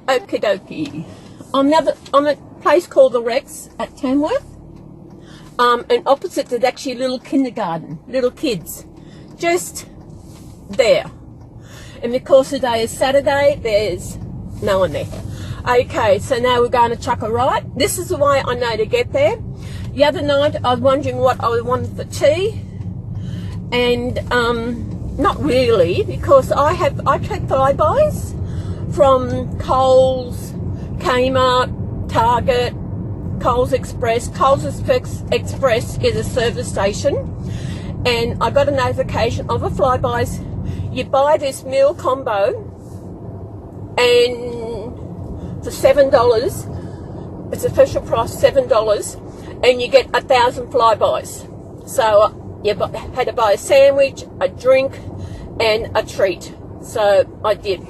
Okie dokie. I'm at a place called the Rex at Tamworth. And opposite there's actually a little kindergarten, little kids, just there. And because today is Saturday, there's no one there. Okay, so now we're going to chuck a right. This is the way I know to get there. The other night I was wondering what I wanted for tea, and not really, because I take flybys from Coles, Kmart, Target, Coles Express. Coles Express is a service station, and I got a notification of a flybys. You buy this meal combo, and for $7, it's a special price, $7, and you get 1,000 flybys. So you had to buy a sandwich, a drink, and a treat. So I did.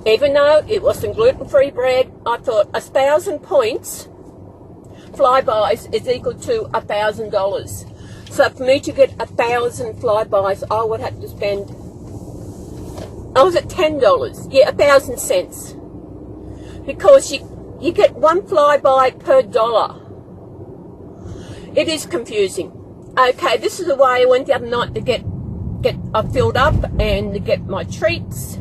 Even though it wasn't gluten-free bread, I thought 1,000 points flybys is equal to $1,000. So for me to get 1,000 flybys, I would have to spend, I was at $10, yeah, 1,000 cents. Because you get one flyby per dollar. It is confusing. Okay, this is the way I went the other night to get filled up and to get my treats.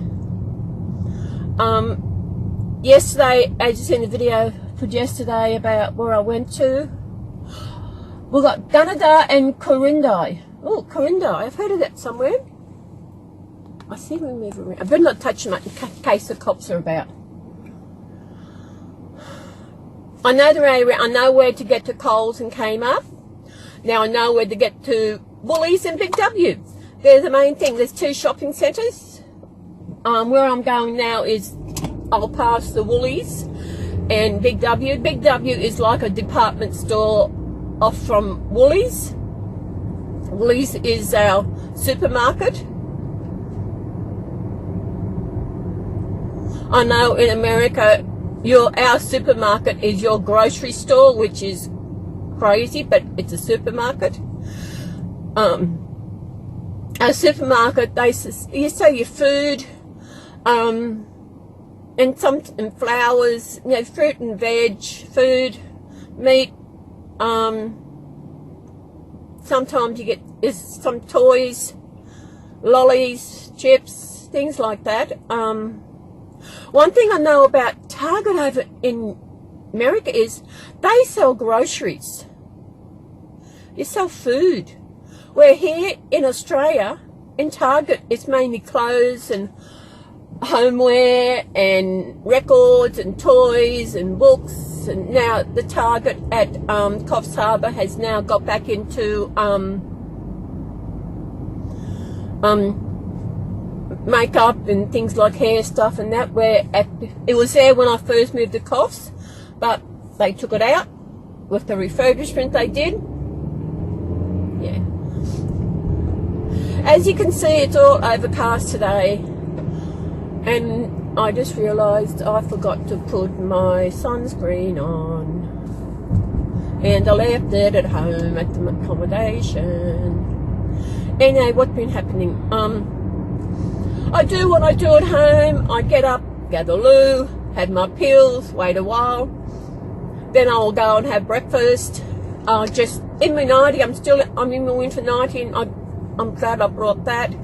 Yesterday, as you seen the video for yesterday about where I went to, we got Gunnedah and Gunnedah. Oh, Gunnedah, I've heard of that somewhere. I see we move around. I better not touch them in case the cops are about. I know the area. I know where to get to Coles and Kmart. Now I know where to get to Woolies and Big W. They're the main thing. There's 2 shopping centres. Where I'm going now is I'll pass the Woolies and Big W. Big W is like a department store off from Woolies. Woolies is our supermarket. I know in America our supermarket is your grocery store, which is crazy, but it's a supermarket. A supermarket, you sell your food, and flowers, you know, fruit and veg, food, meat. Sometimes you get some toys, lollies, chips, things like that. One thing I know about Target over in America is they sell groceries. You sell food. Where here in Australia, in Target, it's mainly clothes and homeware and records and toys and books. And now the Target at Coffs Harbour has now got back into makeup and things like hair stuff and that, where it was there when I first moved to Coffs, but they took it out with the refurbishment they did. Yeah. As you can see, it's all overcast today, and I just realised I forgot to put my sunscreen on, and I left it at home at the accommodation. Anyway, what's been happening? I do what I do at home. I get up, go to the loo, have my pills, wait a while, then I'll go and have breakfast. Just in my nightie, I'm in my winter nightie, and I'm glad I brought that.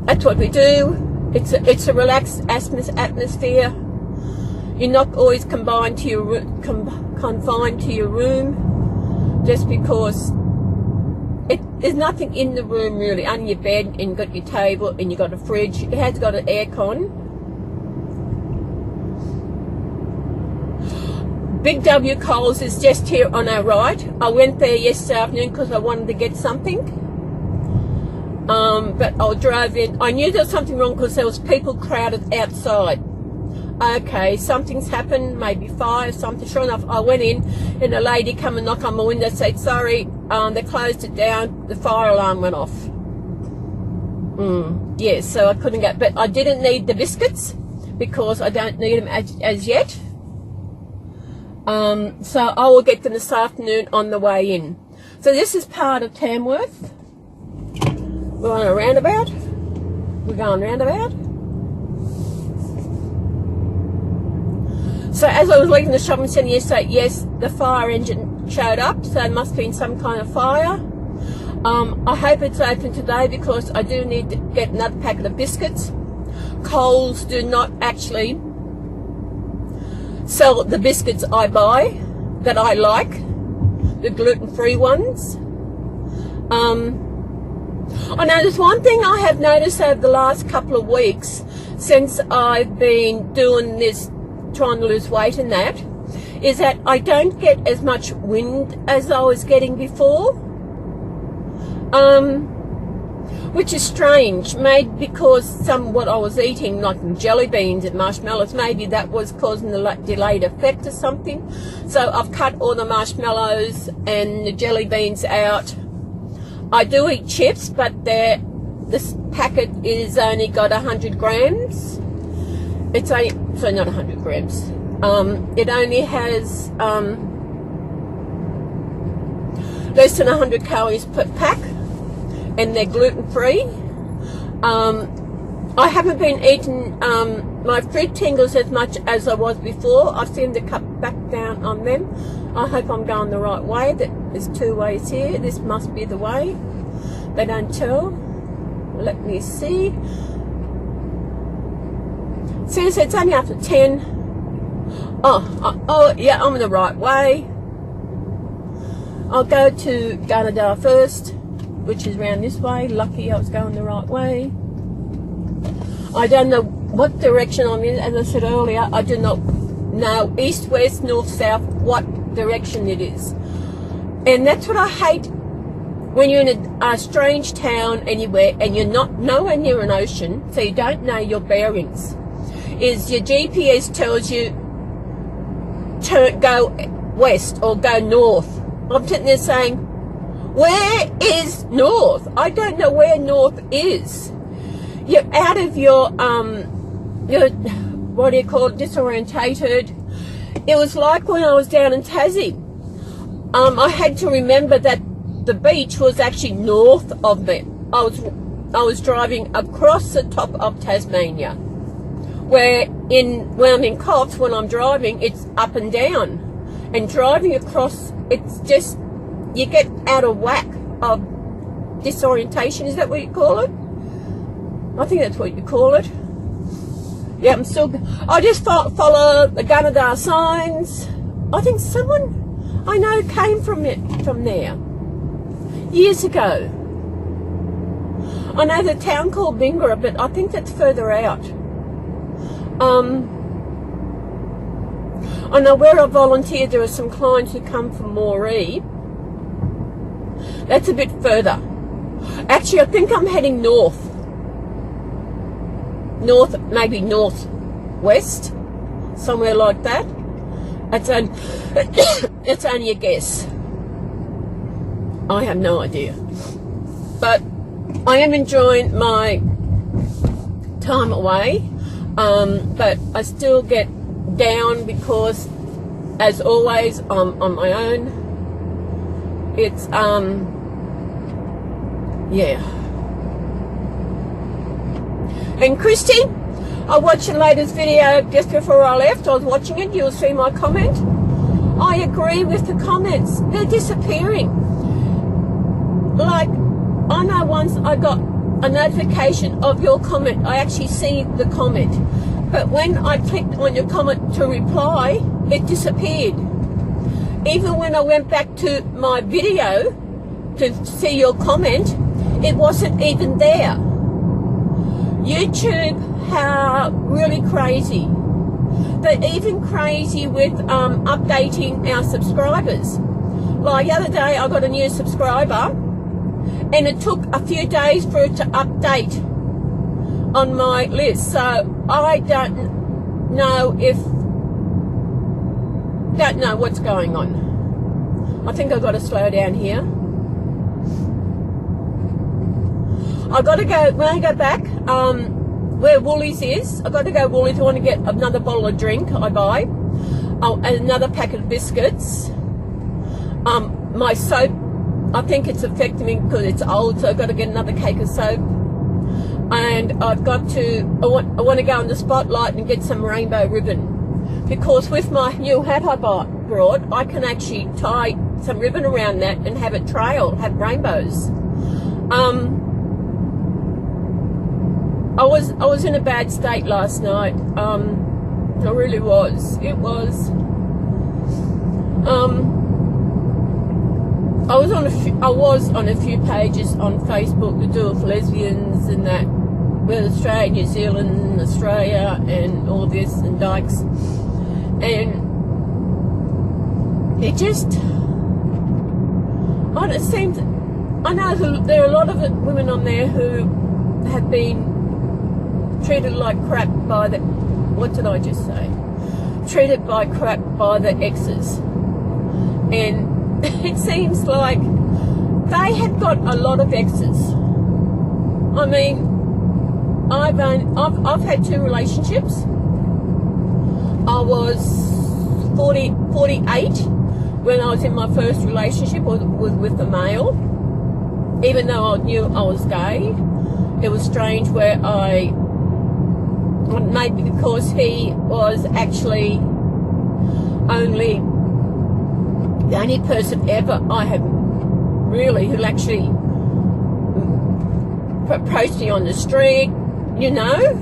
That's what we do. It's a relaxed atmosphere. You're not always confined to your room, just because there's nothing in the room really, only your bed, and you've got your table, and you've got a fridge. It has got an aircon. Big W Coles is just here on our right. I went there yesterday afternoon because I wanted to get something. But I drove in. I knew there was something wrong because there was people crowded outside. Okay, something's happened, maybe fire, something. Sure enough, I went in, and a lady come and knock on my window and said, sorry, they closed it down, the fire alarm went off. Yeah, so I couldn't get, but I didn't need the biscuits because I don't need them as yet. So I will get them this afternoon on the way in. So this is part of Tamworth. We're on a roundabout. We're going roundabout. So as I was leaving the shopping centre yesterday, yes, the fire engine showed up, so there must have been some kind of fire. I hope it's open today because I do need to get another packet of biscuits. Coles do not actually sell the biscuits I buy that I like, the gluten-free ones. I know there's one thing I have noticed over the last couple of weeks since I've been doing this, trying to lose weight and that, is that I don't get as much wind as I was getting before, which is strange, maybe because what I was eating, like jelly beans and marshmallows, maybe that was causing the delayed effect or something. So I've cut all the marshmallows and the jelly beans out. I do eat chips, but this packet is only got 100 grams. It's only, so not 100 grams. It only has less than 100 calories per pack, and they're gluten-free. I haven't been eating my fruit tingles as much as I was before. I seem to cut back down on them. I hope I'm going the right way. There's two ways here. This must be the way. They don't tell. Let me see. Says it's only after 10. Oh, yeah, I'm in the right way. I'll go to Gunnedah first, which is round this way. Lucky I was going the right way. I don't know what direction I'm in. As I said earlier, I do not know east, west, north, south, what direction it is. And that's what I hate when you're in a strange town anywhere and you're nowhere near an ocean, so you don't know your bearings. Is your GPS tells you to go west or go north. I'm sitting there saying, where is north? I don't know where north is. You're out of your what do you call it, disorientated. It was like when I was down in Tassie. I had to remember that the beach was actually north of me. I was driving across the top of Tasmania. When I'm in Coffs, when I'm driving, it's up and down. And driving across, it's just, you get out of whack of disorientation. Is that what you call it? I think that's what you call it. Yeah, I just follow the Gunnedah signs. I think someone I know came from there years ago. I know the town called Bingara, but I think that's further out. I know where I volunteered, there are some clients who come from Moree. That's a bit further. Actually, I think I'm heading north, maybe northwest, somewhere like that. It's only a guess. I have no idea. But I am enjoying my time away. But I still get down because, as always, I'm on my own. It's, yeah. And Christy, I watched your latest video just before I left. I was watching it. You'll see my comment. I agree with the comments. They're disappearing. Like, I know once I got a notification of your comment. I actually see the comment. But when I clicked on your comment to reply, it disappeared. Even when I went back to my video to see your comment, it wasn't even there. YouTube, how really crazy. They're even crazy with updating our subscribers. Like the other day, I got a new subscriber, and it took a few days for it to update on my list. So I don't know what's going on. I think I've got to slow down here. I've got to go, when I go back, where Woolies is, I've got to go Woolies. I want to get another bottle of drink I buy, and another packet of biscuits, my soap I think it's affecting me because it's old, so I've got to get another cake of soap. And I've got to, I want to go in the spotlight and get some rainbow ribbon. Because with my new hat I brought, I can actually tie some ribbon around that and have it trail, have rainbows. I was in a bad state last night. I really was. It was. I was on a few pages on Facebook to do with lesbians and that, with Australia, New Zealand, Australia, and all this, and dykes, and it just, it seems, I know there are a lot of women on there who have been treated like crap by the, what did I just say? Treated by crap by the exes, and it seems like they had got a lot of exes. I mean, I've had 2 relationships. I was 48 when I was in my first relationship was with a male, even though I knew I was gay. It was strange where maybe because he was actually the only person ever I had really who actually approached me on the street, you know.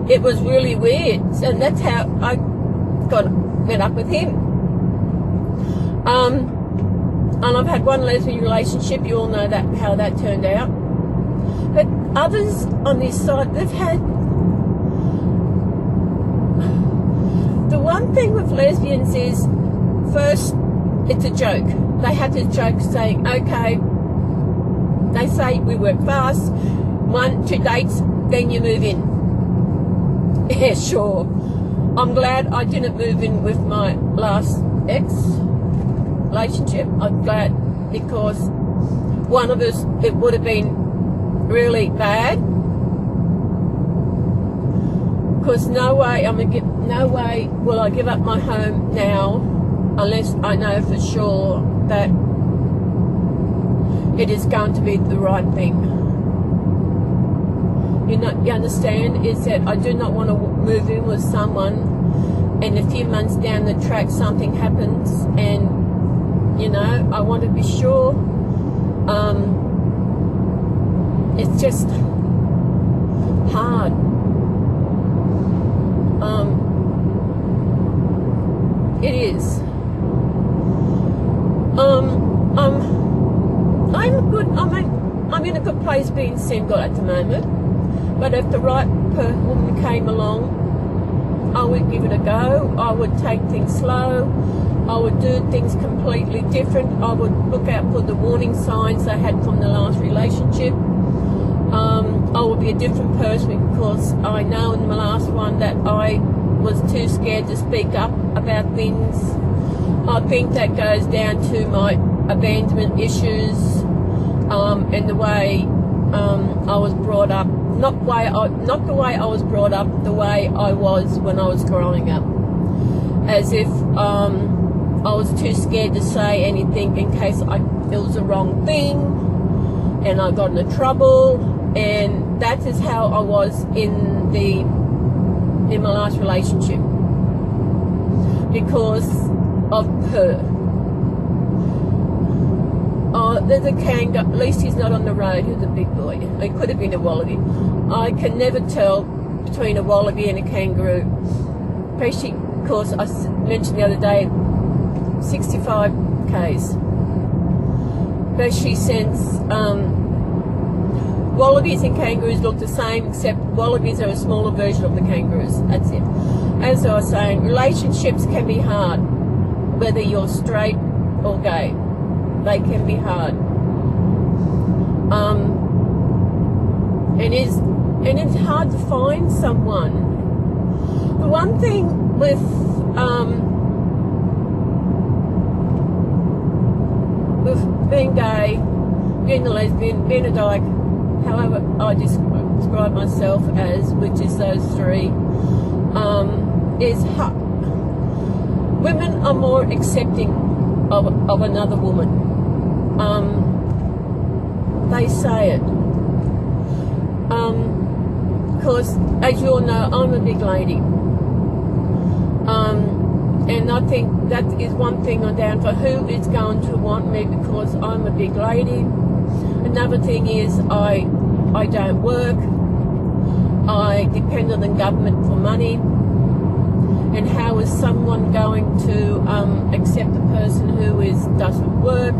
It was really weird, and that's how I met up with him. And I've had 1 lesbian relationship. You all know that, how that turned out. But others on this side, they've had. The one thing with lesbians is, first, it's a joke. They have this joke saying, okay, they say we work fast, 1, 2 dates, then you move in. Yeah, sure. I'm glad I didn't move in with my last ex-relationship. I'm glad, because one of us, it would have been really bad. Because no way will I give up my home now, unless I know for sure that it is going to be the right thing. You understand, is that I do not want to move in with someone and a few months down the track something happens, and you know, I want to be sure. It's just hard. It is. I'm in a good place being single at the moment, but if the right woman came along, I would give it a go. I would take things slow. I would do things completely different. I would look out for the warning signs I had from the last relationship. I would be a different person, because I know in the last one that I was too scared to speak up about things. I think that goes down to my abandonment issues, and the way I was brought up. Not the way I was brought up, the way I was when I was growing up. As if I was too scared to say anything in case it was the wrong thing, and I got into trouble. And that is how I was in my last relationship, because of her. There's a kangaroo. At least he's not on the road. He's a big boy. It could have been a wallaby. I can never tell between a wallaby and a kangaroo, especially because I mentioned the other day 65 k's. Especially since wallabies and kangaroos look the same, except wallabies are a smaller version of the kangaroos. That's it. As I was saying, relationships can be hard, whether you're straight or gay. They can be hard. And it's hard to find someone. The one thing with being gay, being a lesbian, being a dyke, however I describe myself as, which is those 3, is women are more accepting of another woman. they say it. Because, as you all know, I'm a big lady. And I think that is one thing I'm down for. Who is going to want me because I'm a big lady? Another thing is I don't work. I depend on the government for money. And how is someone going to accept a person who doesn't work?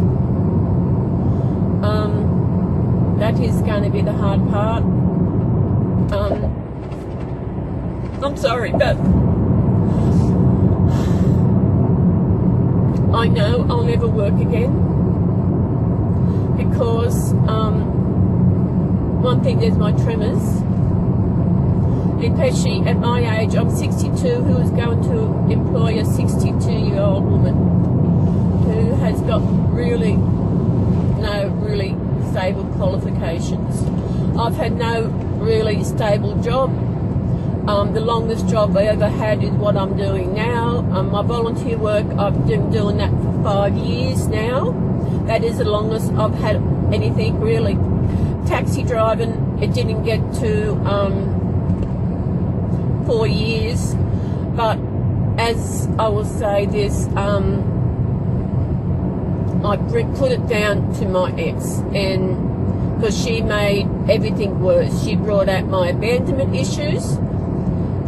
That is going to be the hard part. I'm sorry, but I know I'll never work again because one thing, there's my tremors, especially at my age. I'm 62. Who is going to employ a 62-year-old woman who has got really stable qualifications? I've had no really stable job. The longest job I ever had is what I'm doing now. My volunteer work, I've been doing that for 5 years now. That is the longest I've had anything really. Taxi driving, it didn't get to 4 years. But as I will say this, I put it down to my ex, and because she made everything worse. She brought out my abandonment issues.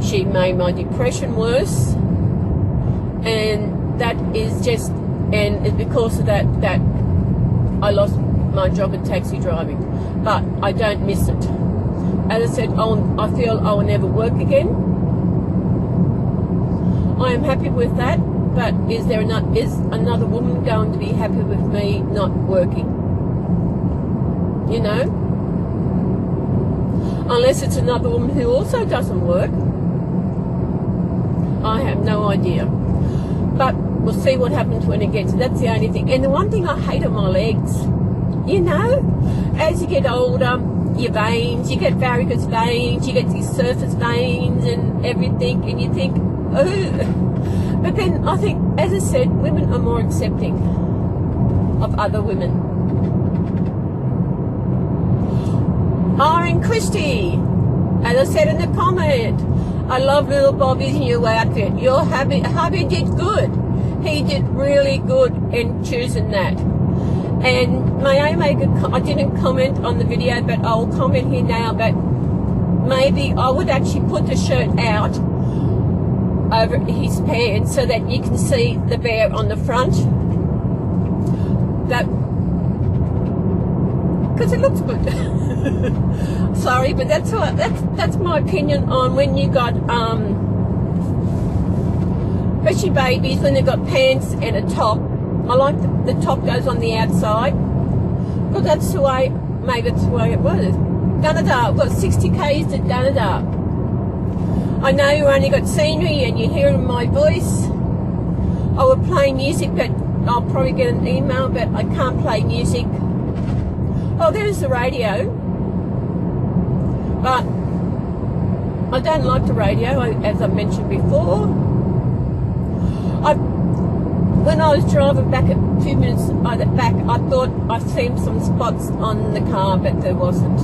She made my depression worse, and that is just, and it's because of that I lost my job in taxi driving. But I don't miss it. As I said, I feel I will never work again. I am happy with that, but is another woman going to be happy with me not working? You know? Unless it's another woman who also doesn't work. I have no idea. But we'll see what happens when it gets. That's the only thing. And the one thing I hate are my legs. You know? As you get older, your veins, you get varicose veins, you get these surface veins and everything, and you think, oh. But then I think, as I said, women are more accepting of other women. And Christy, as I said in the comment, I love little Bobby's new outfit. Your hubby did good. He did really good in choosing that. And may I I didn't comment on the video, but I'll comment here now, but maybe I would actually put the shirt out over his pants so that you can see the bear on the front. That, because it looks good. Sorry, but that's my opinion on when you got especially babies, when they've got pants and a top. I like the top goes on the outside. Well, that's the way, maybe that's the way it was. Gunnedah, I've got 60 Ks to Gunnedah. I know you only got scenery and you're hearing my voice. I would play music, but I'll probably get an email, but I can't play music. Oh, there's the radio. But I don't like the radio, as I mentioned before. When I was driving back a few minutes back, I thought I'd seen some spots on the car, but there wasn't.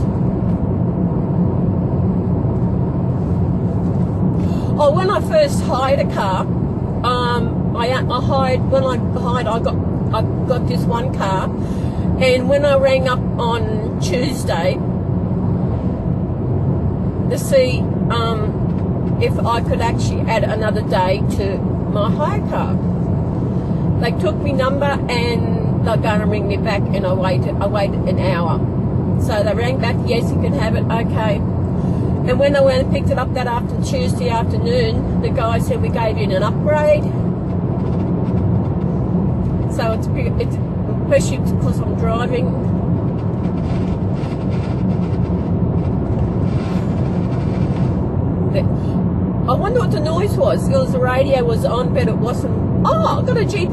Oh, when I first hired a car, I got this one car, and when I rang up on Tuesday to see if I could actually add another day to my hire car, they took me number and they're going to ring me back, and I waited an hour. So they rang back, yes, you can have it, okay. And when I went and picked it up that Tuesday afternoon, the guy said, we gave you an upgrade. So it's especially because I'm driving. I wonder what the noise was. It was the radio was on, but it wasn't. Oh, I got a Jeep.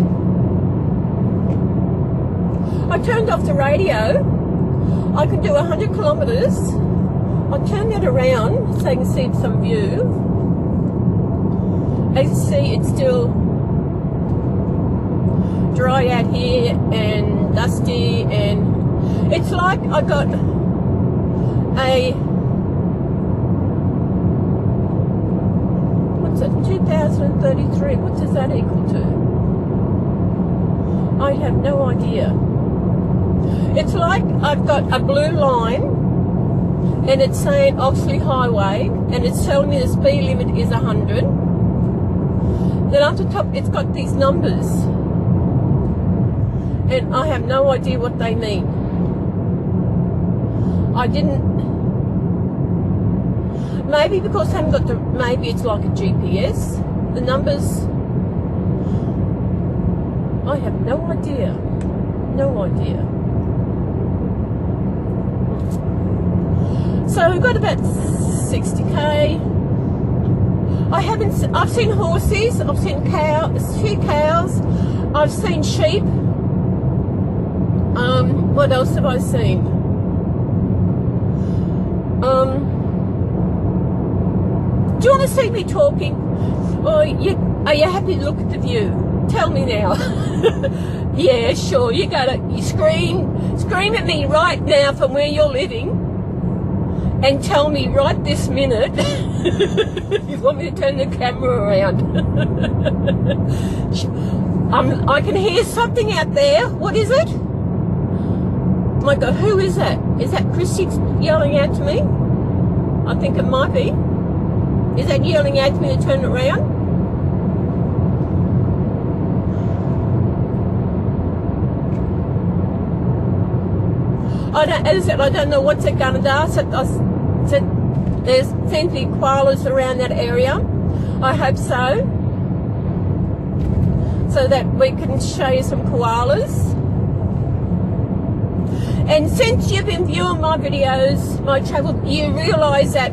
I turned off the radio. I could do 100 kilometres. I'll turn that around so you can see some view. As you see, it's still dry out here and dusty, and it's like I got a, what's it, 2033, what does that equal to? I have no idea. It's like I've got a blue line and it's saying Oxley Highway and it's telling me the speed limit is 100. Then up the top it's got these numbers and I have no idea what they mean. I didn't, maybe because I haven't got the, maybe it's like a GPS, the numbers, I have no idea, no idea. So we've got about 60k. I've seen horses, I've seen cows, a few cows, I've seen sheep. What else have I seen? Do you want to see me talking? Or are you happy to look at the view? Tell me now. Yeah, sure, you scream at me right now from where you're living and tell me right this minute you want me to turn the camera around. I can hear something out there. What is it? Oh my God, who is that? Is that Chrissy yelling out to me? I think it might be. Is that yelling out to me to turn it around? As I said, I don't know what's at Gunnedah. So there seem to be koalas around that area. I hope so. So that we can show you some koalas. And since you've been viewing my videos, my travel, you realise that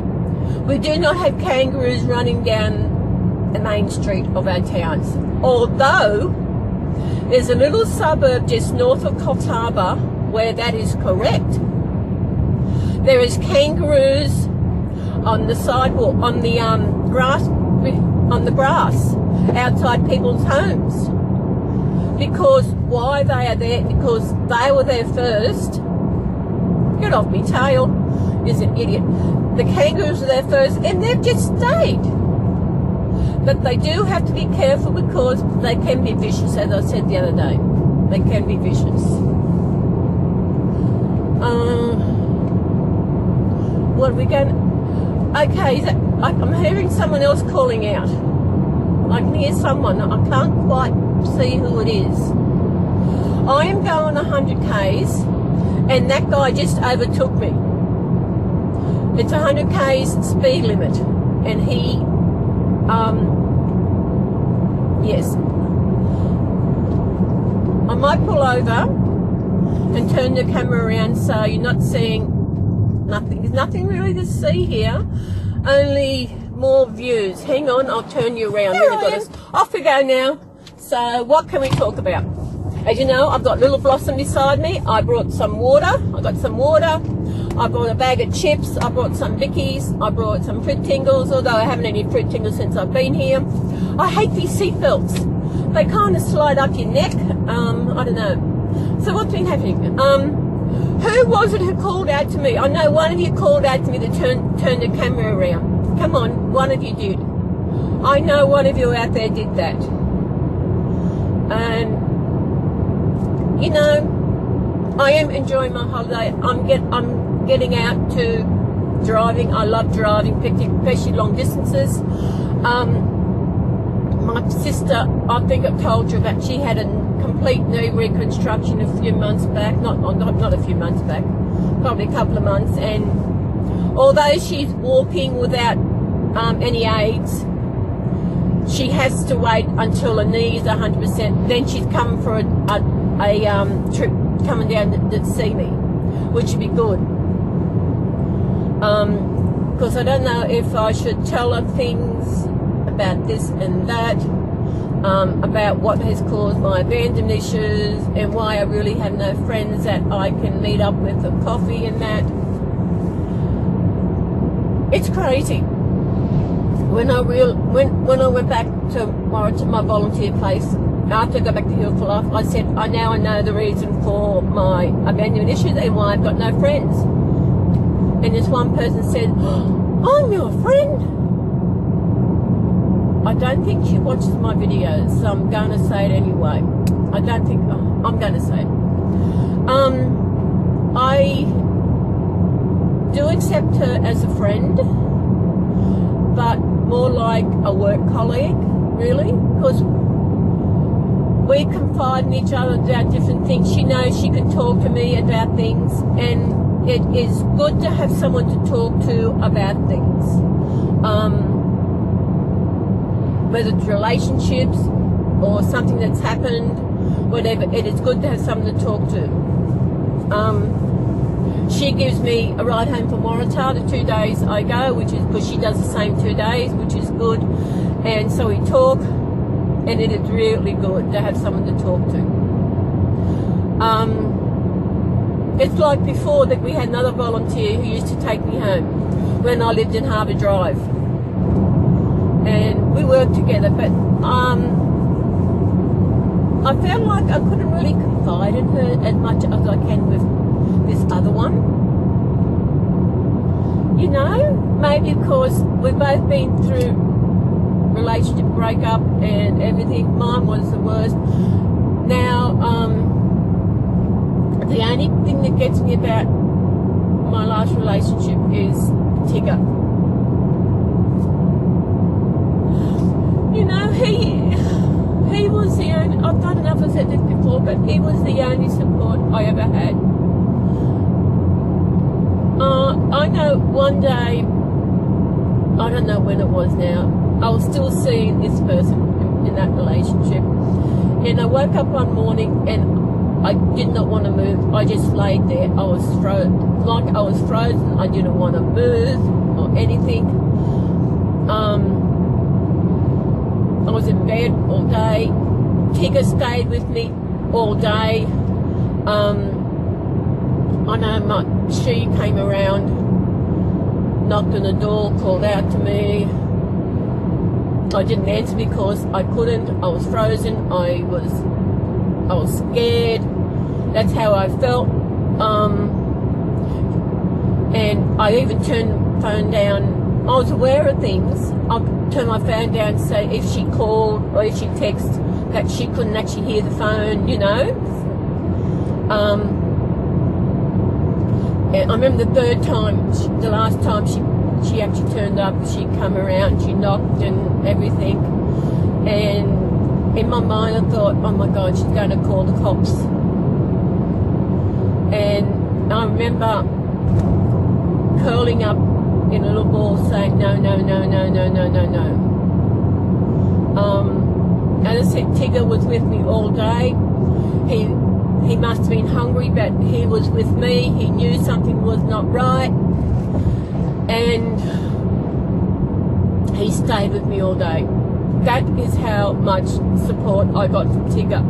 we do not have kangaroos running down the main street of our towns. Although there's a little suburb just north of Coffs Harbour where that is correct. There is kangaroos on the sidewalk, on the grass outside people's homes. Because why they are there? Because they were there first. Get off me tail, is an idiot. The kangaroos were there first and they've just stayed. But they do have to be careful because they can be vicious, as I said the other day. They can be vicious. What are we going? Okay, I'm hearing someone else calling out. I can hear someone. I can't quite see who it is. I am going 100 k's, and that guy just overtook me. It's 100 k's speed limit, and he, yes. I might pull over and turn the camera around so you're not seeing nothing. There's nothing really to see here, only more views. Hang on, I'll turn you around. Off we go now. So what can we talk about? As you know, I've got Little Blossom beside me. I brought some water. I got some water. I brought a bag of chips. I brought some Vickies. I brought some fruit tingles, although I haven't had any fruit tingles since I've been here. I hate these seatbelts. They kind of slide up your neck. I don't know. So what's been happening? Who was it who called out to me? I know one of you called out to me to turn the camera around. Come on, one of you did. I know one of you out there did that. And you know, I am enjoying my holiday. I'm getting out to driving. I love driving, especially long distances. My sister, I think I've told you about, she had a complete knee reconstruction a few months back. Not a few months back, probably a couple of months. And although she's walking without any aids, she has to wait until her knee is 100%. Then she's come for a trip coming down to see me, which would be good. Because I don't know if I should tell her things about this and that, about what has caused my abandonment issues and why I really have no friends that I can meet up with for coffee and that. It's crazy. When I went back to my volunteer place after I got back to Heal for Life, I said, now I know the reason for my abandonment issues and why I've got no friends. And this one person said, I'm your friend. I don't think she watches my videos, so I'm going to say it anyway. I don't think, I'm going to say it. I do accept her as a friend, but more like a work colleague, really, because we confide in each other about different things. She knows she can talk to me about things, and it is good to have someone to talk to about things. Whether it's relationships or something that's happened, whatever, it is good to have someone to talk to. She gives me a ride home from Waratah the 2 days I go, which is because she does the same 2 days, which is good. And so we talk, and it is really good to have someone to talk to. It's like before that we had another volunteer who used to take me home when I lived in Harbour Drive. And we worked together, but I felt like I couldn't really confide in her as much as I can with this other one. You know, maybe because we've both been through relationship breakup and everything. Mine was the worst. Now, the only thing that gets me about my last relationship is Tigger. You know, he was the only, I don't know if I said this before, but he was the only support I ever had. I know one day, I don't know when it was now, I was still seeing this person in that relationship. And I woke up one morning and I did not want to move. I just laid there. I was frozen. Like I was frozen. I didn't want to move or anything. I was in bed all day. Tigger stayed with me all day. I know she came around, knocked on the door, called out to me. I didn't answer because I couldn't. I was frozen. I was scared. That's how I felt. And I even turned the phone down. I was aware of things. I'll turn my phone down and say if she called or if she texted that she couldn't actually hear the phone, you know. And I remember the third time, the last time she actually turned up, she come around, she knocked and everything. And in my mind I thought, oh my God, she's going to call the cops. And I remember curling up in a little ball saying, no, no, no, no, no, no, no, no. As I said, Tigger was with me all day. He must have been hungry, but he was with me. He knew something was not right. And he stayed with me all day. That is how much support I got from Tigger.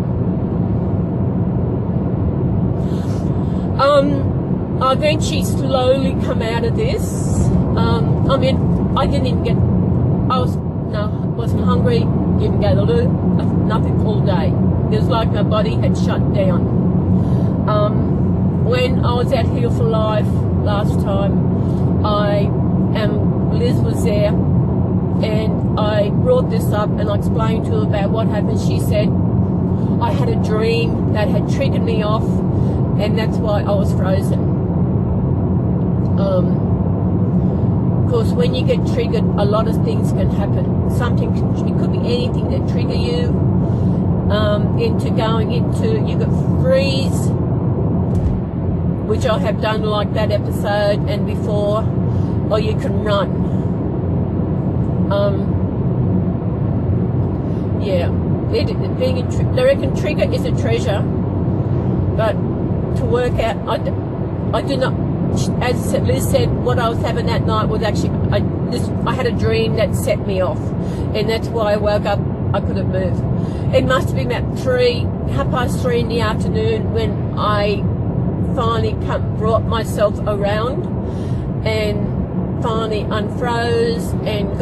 I've eventually slowly come out of this. I mean, I didn't even get, wasn't hungry, didn't go to the loo, nothing all day. It was like my body had shut down. When I was at Heal for Life last time, Liz was there, and I brought this up and I explained to her about what happened. She said, I had a dream that had triggered me off, and that's why I was frozen. Of course, when you get triggered, a lot of things can happen. It could be anything that trigger you into going into, you could freeze, which I have done like that episode and before, or you can run. Yeah, I reckon trigger is a treasure, but to work out, I do not, as Liz said, what I was having that night was actually, I had a dream that set me off, and that's why I woke up, I couldn't move. It must have been about 3:30 in the afternoon when I finally brought myself around and finally unfroze and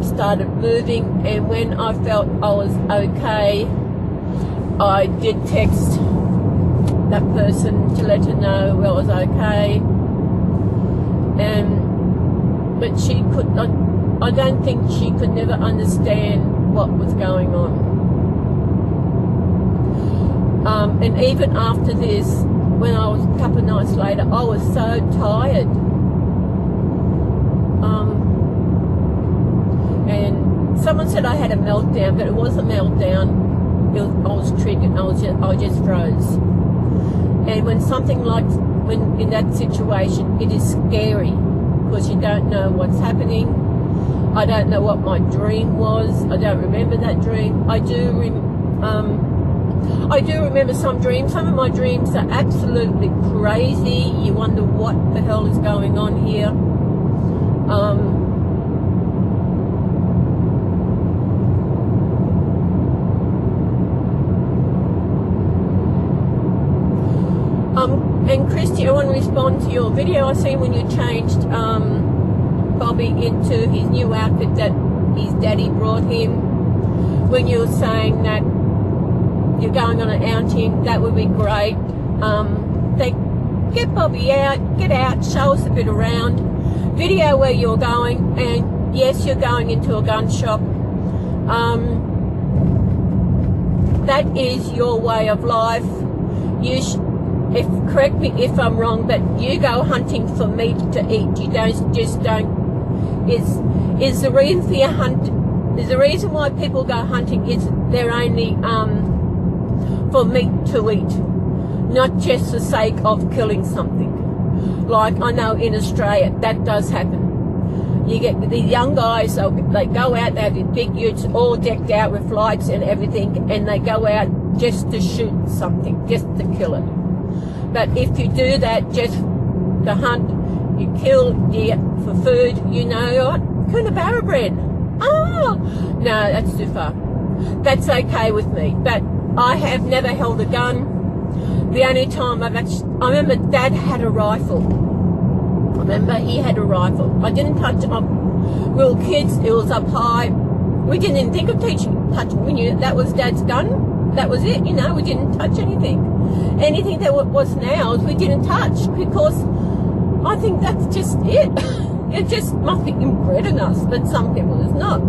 started moving. And when I felt I was okay, I did text that person to let her know I was okay, but she could not. I don't think she could never understand what was going on. And even after this, when I was a couple of nights later, I was so tired. And someone said I had a meltdown, but it was a meltdown. I was triggered. I just froze. And when something like, when in that situation, it is scary because you don't know what's happening. I don't know what my dream was. I don't remember that dream. I do remember some dreams. Some of my dreams are absolutely crazy. You wonder what the hell is going on here. And Christy, I want to respond to your video. I see when you changed Bobby into his new outfit that his daddy brought him. When you were saying that you're going on an outing, that would be great. Get Bobby out, get out, show us a bit around, video where you're going, and yes, you're going into a gun shop. That is your way of life. Correct me if I'm wrong, but you go hunting for meat to eat. You don't. Is the reason for your hunt? Is the reason why people go hunting is they're only for meat to eat, not just for the sake of killing something. Like I know in Australia that does happen. You get the young guys, they go out, they have these big utes all decked out with lights and everything, and they go out just to shoot something, just to kill it. But if you do that just to hunt, you kill deer for food, you know what? Koonabarra bread. Oh, no, that's too far. That's okay with me. But I have never held a gun. The only time I remember Dad had a rifle. I remember he had a rifle. I didn't touch it. We were kids, it was up high. We didn't even think of touching. We knew that was Dad's gun. That was it, you know, we didn't touch anything. Anything that was ours, we didn't touch because I think that's just it. It just must be inbred in us, but some people it's not.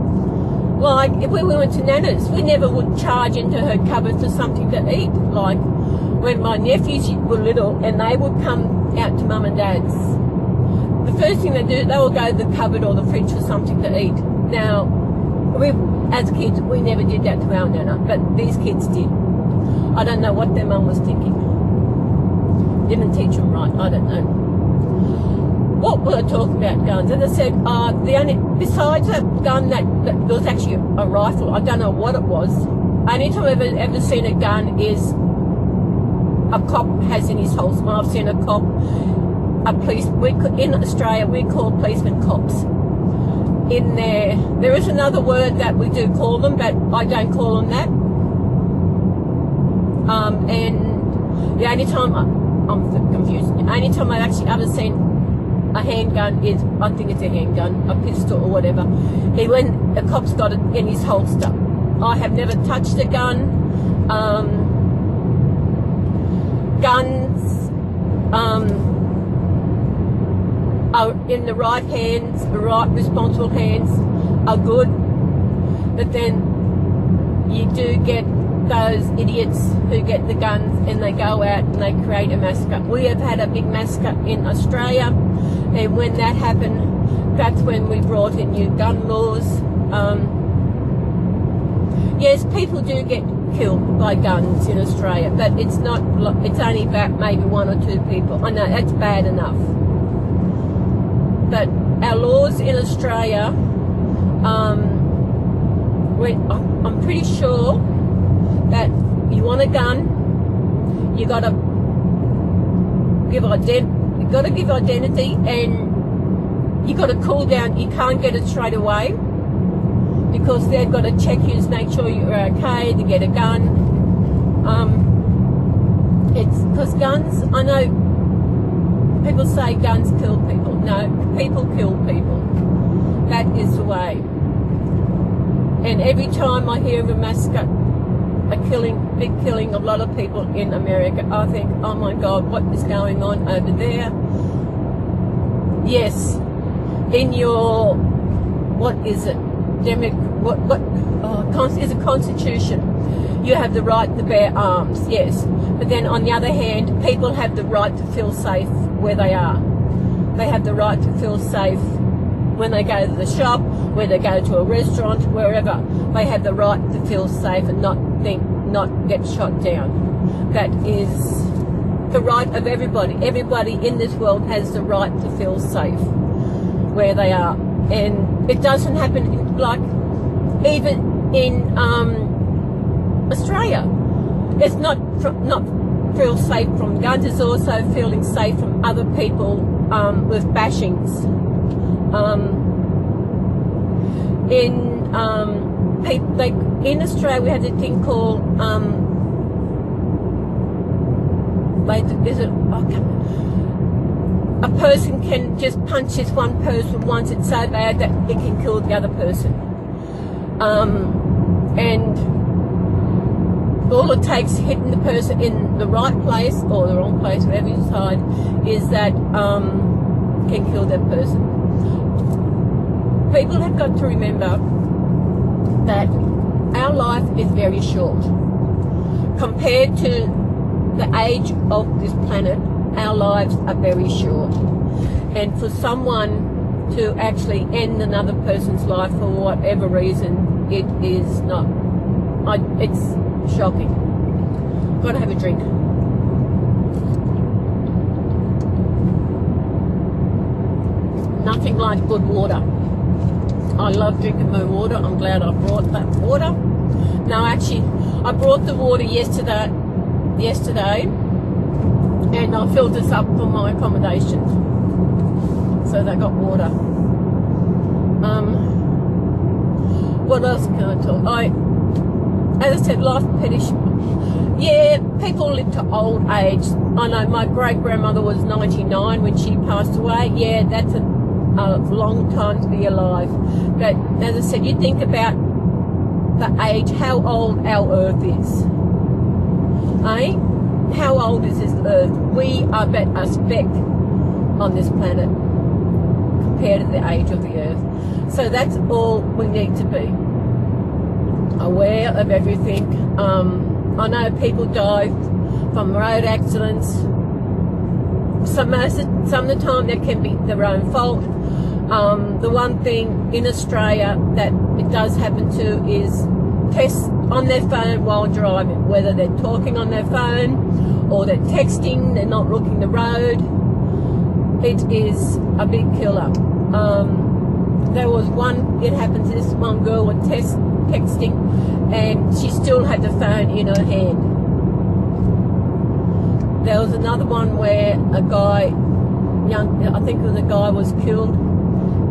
Like, if we went to Nana's, we never would charge into her cupboard for something to eat. Like, when my nephews were little and they would come out to Mum and Dad's, the first thing they do, they will go to the cupboard or the fridge for something to eat. Now, as kids, we never did that to our Nana, but these kids did. I don't know what their mum was thinking. Didn't teach them right, I don't know. What were I talking about guns? As I said, the only, besides that gun that there was actually a rifle, I don't know what it was. Only time I've ever seen a gun is a cop has in his holster. I've seen a cop, a police, in Australia we call policemen cops. In there is another word that we do call them, but I don't call them that. And the only time I'm confused. The only time I've actually ever seen a handgun is, I think it's a handgun, a pistol or whatever. When a cop's got it in his holster. I have never touched a gun. Guns are in the right hands, the right responsible hands are good, but then you do get those idiots who get the guns and they go out and they create a massacre. We have had a big massacre in Australia, and when that happened, that's when we brought in new gun laws. Yes, people do get killed by guns in Australia, but it's not. It's only about maybe 1 or 2 people. I know that's bad enough. But our laws in Australia, I'm pretty sure that you want a gun, you got to give identity, and you got to cool down. You can't get it straight away because they've got to check you to make sure you're okay to get a gun. It's because guns, I know people say guns kill people. No, people kill people. That is the way. And every time I hear of a massacre, big killing of a lot of people in America. I think, oh my God, what is going on over there? Yes, in your, what is it? Is a constitution. You have the right to bear arms, yes. But then on the other hand, people have the right to feel safe where they are. They have the right to feel safe when they go to the shop, when they go to a restaurant, wherever. They have the right to feel safe and not get shot down. That is the right of everybody. Everybody in this world has the right to feel safe where they are. And it doesn't happen, like, even in Australia. It's not feel safe from guns, it's also feeling safe from other people with bashings. In Australia we have this thing called a person can just punch this one person once, it's so bad that it can kill the other person. And all it takes, hitting the person in the right place or the wrong place, whatever you decide, is that can kill that person. People have got to remember that our life is very short. Compared to the age of this planet, our lives are very short. And for someone to actually end another person's life for whatever reason, it is not, it's shocking. Gotta have a drink. Nothing like good water. I love drinking my water. I'm glad I brought that water. No, actually, I brought the water yesterday, and I filled this up for my accommodation. So they got water. What else can I talk? As I said, life petty. Yeah, people live to old age. I know my great-grandmother was 99 when she passed away. Yeah, that's a long time to be alive. But as I said, you think about the age, how old our earth is. Eh? How old is this earth? We are but a speck on this planet compared to the age of the earth. So that's all we need to be aware of everything. I know people die from road accidents. Some of the time that can be their own fault. The one thing in Australia that it does happen to is tests on their phone while driving, whether they're talking on their phone or they're texting, they're not looking the road. It is a big killer. There was it happened to this one girl with texting, and she still had the phone in her hand. There was another one where a guy, I think it was a guy, was killed,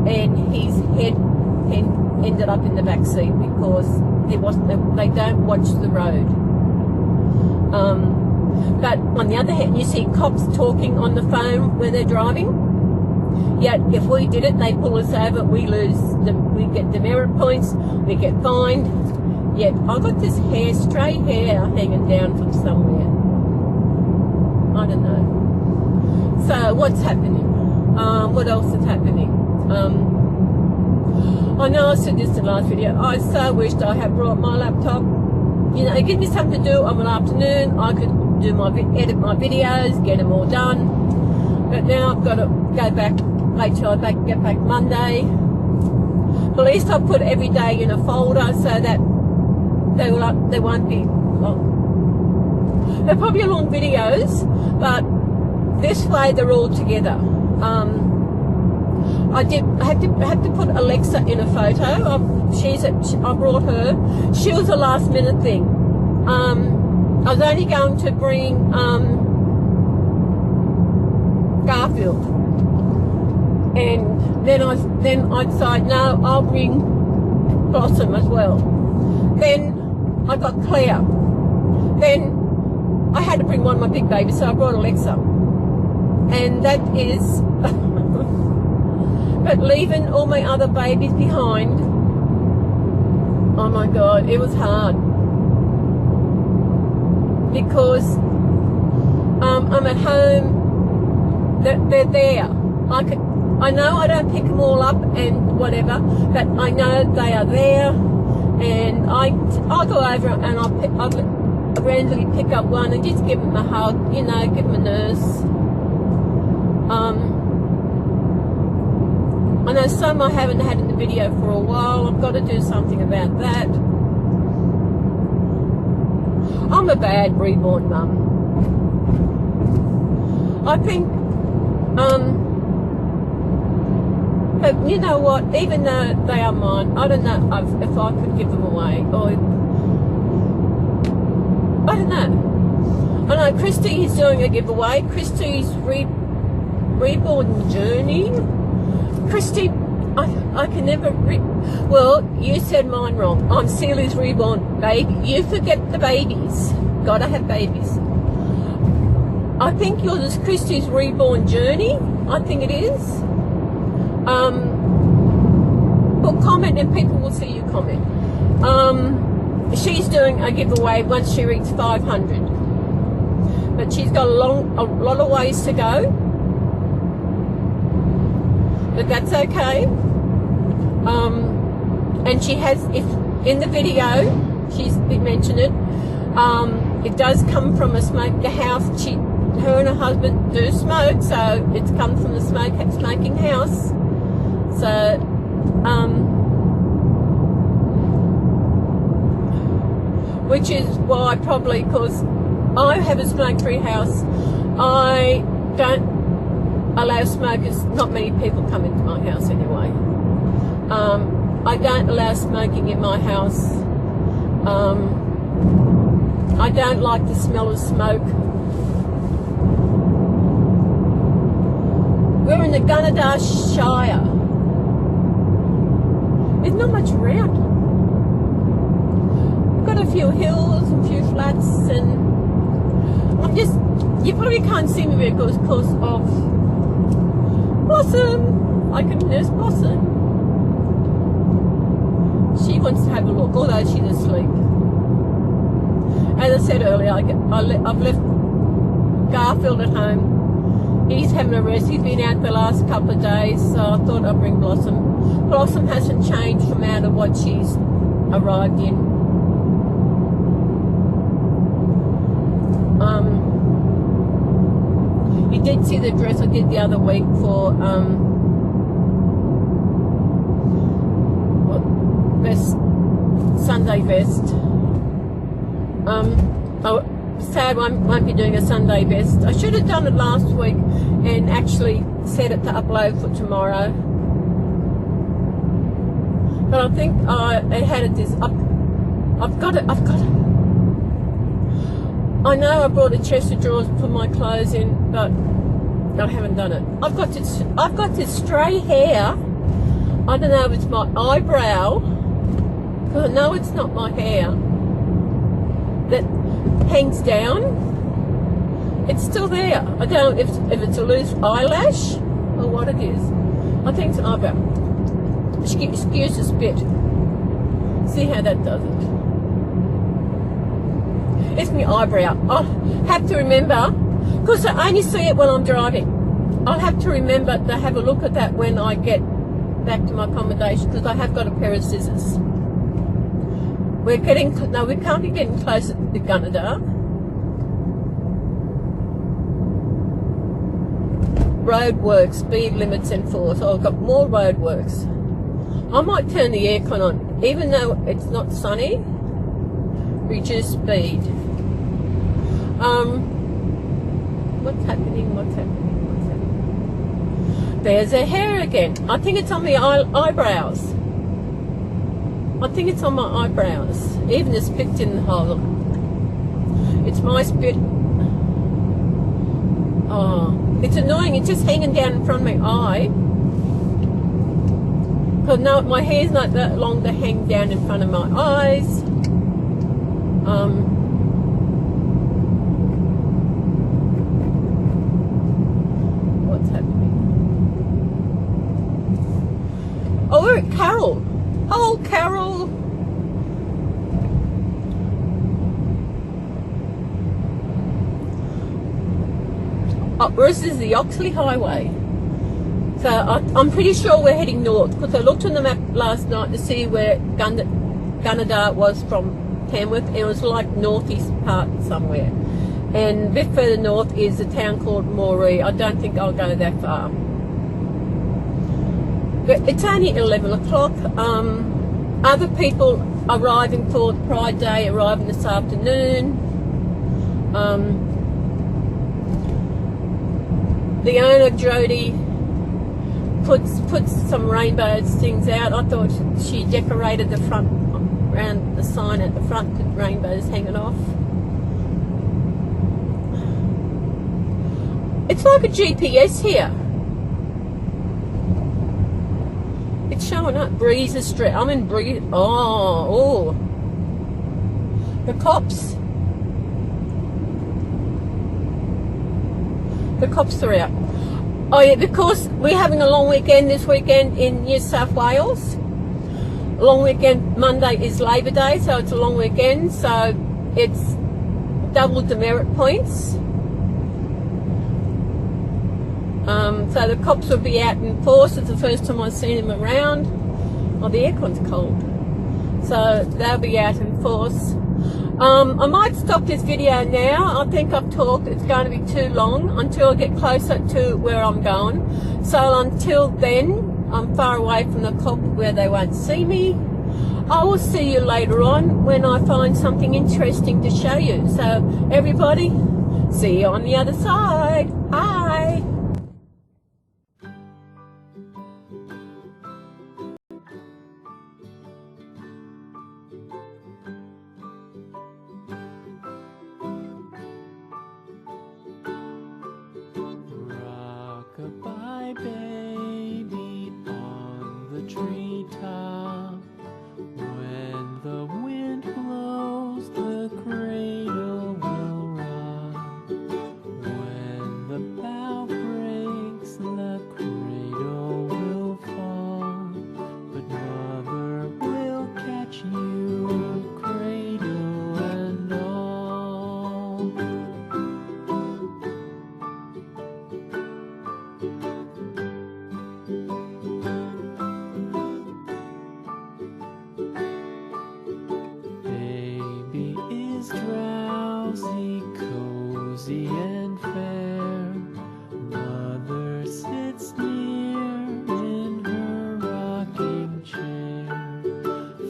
and his head ended up in the back seat because they don't watch the road. But on the other hand, you see cops talking on the phone when they're driving. Yet if we did it, they pull us over, we get demerit points, we get fined. Yet I got this stray hair hanging down from somewhere. I don't know. So what's happening? What else is happening? I know I said this in the last video. I so wished I had brought my laptop. You know, it gives me something to do of an afternoon. I could do edit my videos, get them all done. But now I've got to go back, wait till I get back Monday. But at least I put every day in a folder so that they won't be long. They're probably long videos, but this way they're all together. I had to put Alexa in a photo. I brought her. She was a last minute thing. I was only going to bring Garfield, and then I decided no, I'll bring Blossom as well. Then I got Claire. Then I had to bring one of my big babies, so I brought Alexa. And that is, but leaving all my other babies behind, oh my God, it was hard. because I'm at home. They're there. I know I don't pick them all up and whatever, but I know they are there, and I'll go over and I'll randomly pick up one and just give them a hug, you know, give them a nurse. I know some I haven't had in the video for a while. I've got to do something about that. I'm a bad reborn mum. I think, but you know what, even though they are mine, I don't know if I could give them away, or I don't know. I know Christy is doing a giveaway. Christy's Reborn journey. Christy, I can never well, you said mine wrong. I'm Celys Reborn baby. You forget the babies. Gotta have babies. I think yours is Christy's Reborn journey. I think it is. Put comment and people will see you comment. She's doing a giveaway once she reaches 500, but she's got a lot of ways to go, but that's okay. And she has, if in the video she's mentioned it, it does come from a smoker house. Her and her husband do smoke, so it's come from the smoking house. So which is why probably, because I have a smoke-free house, I don't allow smokers. Not many people come into my house anyway. I don't allow smoking in my house. I don't like the smell of smoke. We're in the Gunnedah Shire. There's not much around. We've got a few hills and a few flats, and I'm just, you probably can't see me very good because of Blossom. I can nurse Blossom. She wants to have a look, although she's asleep. As I said earlier, I've left Garfield at home. He's having a rest. He's been out the last couple of days, so I thought I'd bring Blossom. Blossom hasn't changed from out of what she's arrived in. You did see the dress I did the other week for Sunday vest. Sad I won't be doing a Sunday vest. I should have done it last week and actually set it to upload for tomorrow. But I think I had it this up. I've got it. I know I brought a chest of drawers to put my clothes in, but I haven't done it. I've got this stray hair. I don't know if it's my eyebrow, because I know it's not my hair, that hangs down. It's still there. I don't know if it's a loose eyelash or what it is. I think it's an eyebrow. Excuse the spit. See how that does it. It's my eyebrow. I'll have to remember, because I only see it when I'm driving. I'll have to remember to have a look at that when I get back to my accommodation, because I have got a pair of scissors. We're currently getting closer to Gunnedah. Road works, speed limits enforced. So I've got more road works. I might turn the aircon on, even though it's not sunny. Reduce speed. What's happening? There's a hair again. I think it's on the eyebrows. I think it's on my eyebrows. Even the spit's in the hole. It's my spit. Oh, it's annoying. It's just hanging down in front of my eye. Because no, my hair's not that long to hang down in front of my eyes. What's happening? Oh, we're at Carol. Oh, Carol. this is the Oxley Highway. So I'm pretty sure we're heading north, because I looked on the map last night to see where Gunnedah was from Tamworth, and it was like northeast part somewhere. And a bit further north is a town called Moree. I don't think I'll go that far. But it's only 11 o'clock. Other people arriving for Pride Day arriving this afternoon. The owner, Jody, puts some rainbow things out. I thought she decorated the front, around the sign at the front with rainbows hanging off. It's like a GPS here. It's showing up Breezer Street. I'm in Breezer. Oh. The cops. The cops are out. Oh yeah, because we're having a long weekend this weekend in New South Wales. Long weekend, Monday is Labor Day, so it's a long weekend, so it's double demerit points. So the cops will be out in force. It's the first time I've seen them around. Oh, the aircon's cold. So they'll be out in force. I might stop this video now. I think I've talked. It's going to be too long until I get closer to where I'm going. So until then, I'm far away from the cop where they won't see me. I will see you later on when I find something interesting to show you. So everybody, see you on the other side. Bye. Rock-a-bye baby on the treetop. When the wind blows, the cradle will rock. When the bough breaks, the cradle will fall. But mother will catch you, cradle and all. Baby is drowsy, cozy and fair. Mother sits near in her rocking chair.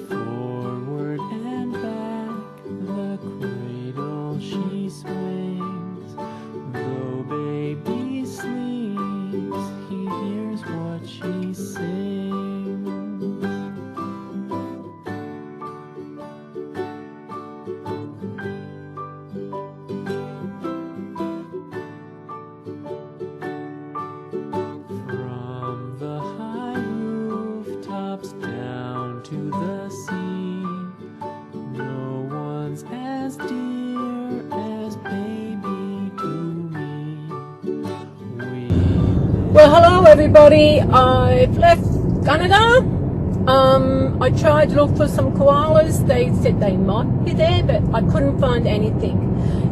Forward and back, the cradle she swings. Though baby sleeps, he hears what she sings. From the high rooftops down to the sea, no one's as dear as baby to me. Well, hello everybody. I've left Gunnedah. I tried to look for some koalas. They said they might be there, but I couldn't find anything.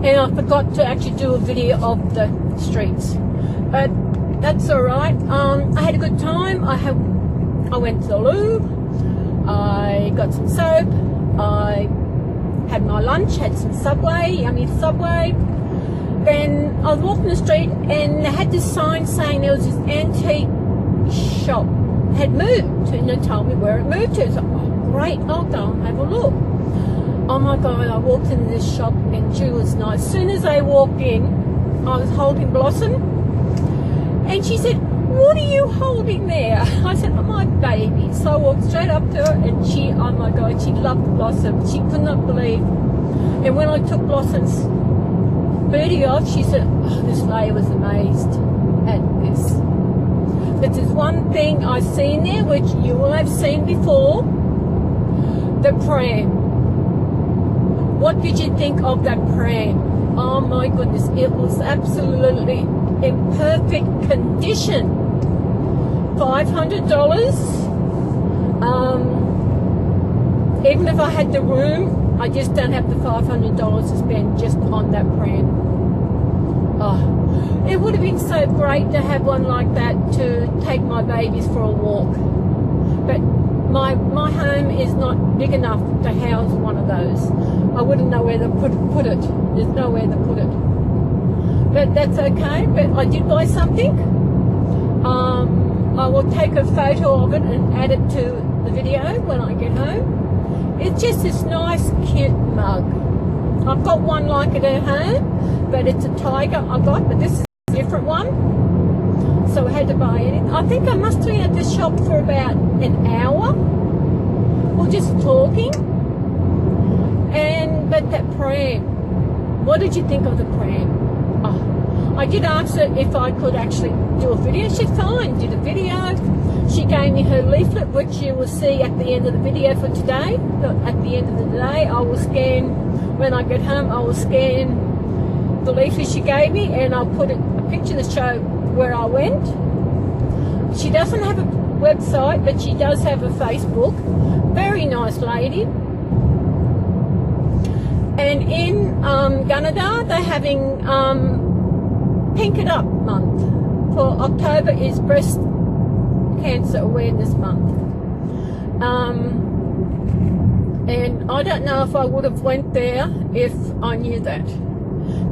And I forgot to actually do a video of the streets. But that's alright. I had a good time. I went to the loo. I got some soap. I had my lunch, had some Subway, yummy Subway. Then I was walking the street and they had this sign saying there was this antique shop had moved, and they told me where it moved to. So, oh great, I'll go and have a look. Oh my God, I walked into this shop and she was nice. As soon as I walked in, I was holding Blossom, and she said, "What are you holding there?" I said, "Oh, my baby." So I walked straight up to her and she, oh my God, she loved Blossom. She could not believe. And when I took Blossom's birdie off, she said, "Oh, this lady was amazed at this." But there's one thing I've seen there, which you will have seen before, the pram. What did you think of that pram? Oh my goodness, it was absolutely in perfect condition. $500. Even if I had the room, I just don't have the $500 to spend just on that pram. Oh, it would have been so great to have one like that to take my babies for a walk. But my home is not big enough to house one of those. I wouldn't know where to put it. There's nowhere to put it. But that's okay. But I did buy something. I will take a photo of it and add it to the video when I get home. It's just this nice, cute mug. I've got one like it at home, but it's a tiger I got, but this is a different one. So I had to buy it. I think I must have been at the shop for about an hour. Or just talking. But that pram, what did you think of the pram? Oh, I did ask her if I could actually do a video. She's fine, did a video. She gave me her leaflet, which you will see at the end of the video for today. At the end of the day, I will scan, when I get home, I will scan the leaflet she gave me, and I'll put a picture to show where I went. She doesn't have a website, but she does have a Facebook. Very nice lady. And in Gunnedah, they're having Pink It Up month. For October is Breast Cancer Awareness Month. And I don't know if I would have went there if I knew that.